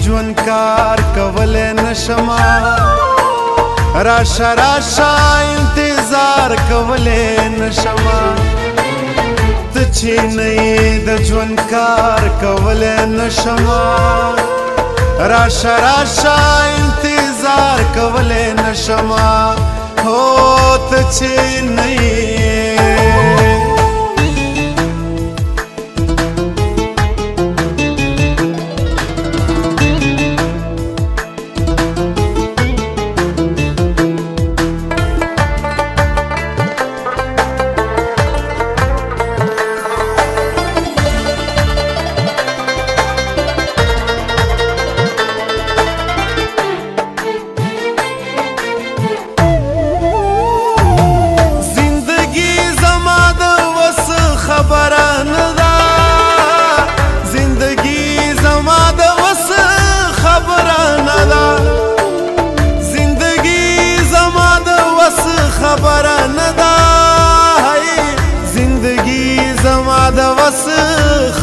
ژوند کار کولای نشما راشه راشه انتظار کولای نشما ته چې نه یې د ژوند کار کولای نشما راشه راشه انتظار کولای نشما هو ته چې نه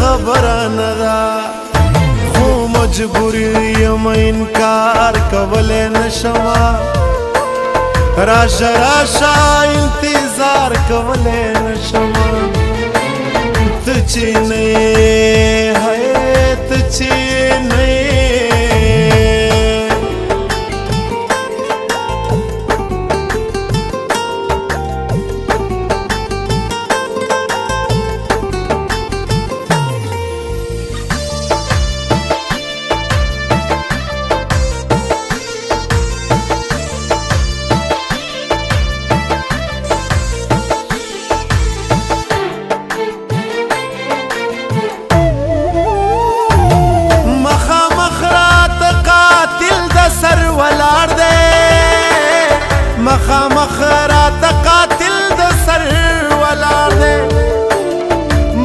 خبره نه ده خو مجبور یم انکار کولی نشمه راشه راشه انتظار کولی نشمه ته چې نه یې ته چې نه یې مخامخ راته قاتل د سر ولاړ دی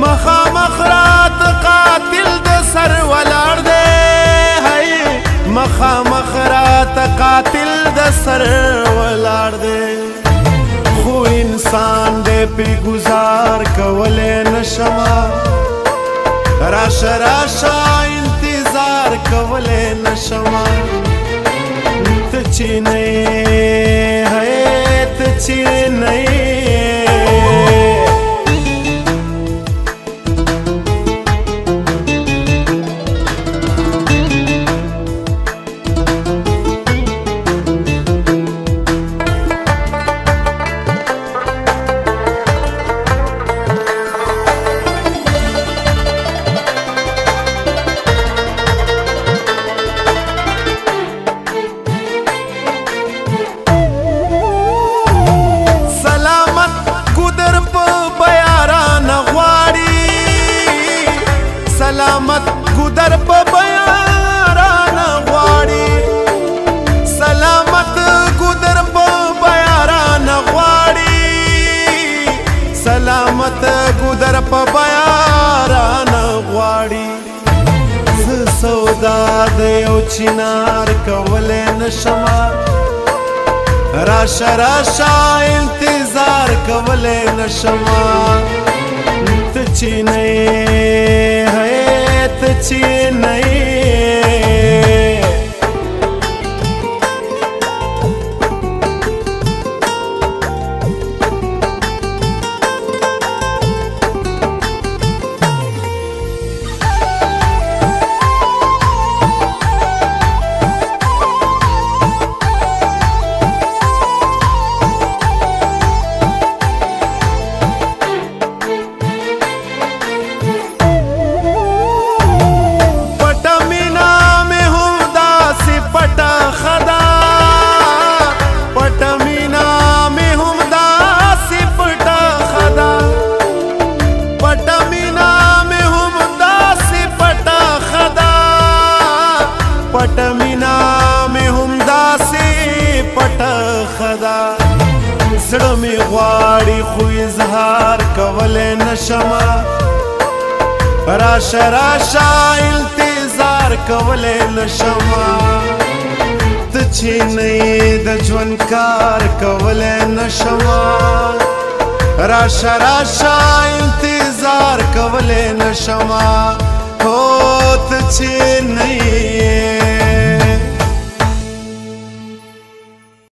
مخامخ راته قاتل د سر ولاړ دی مخامخ راته قاتل د سر ولاړ دی خو انسان دی پې گزار کولی نشمه راشه راشه انتظار کولی نشمه ته چې نه سلامت ګودر په بیارانه غواړي سلامت ګودر په بیارانه غواړي سلامت ګودر په بیارانه غواړي زه سودا د یو چنار کولی نشمه راشه راشه انتظار کولی نشمه ته چې نه یې ته چې نه پټ مینا مې هم داسې پټه خدا زړه مې غواړي خو اظهار کولی نشمه راشه راشه انتظار کولی نشمه ته چې نه یې د ژوند کار کولی نشمه راشه راشه انتظار کولی نشمه هو ته چې نه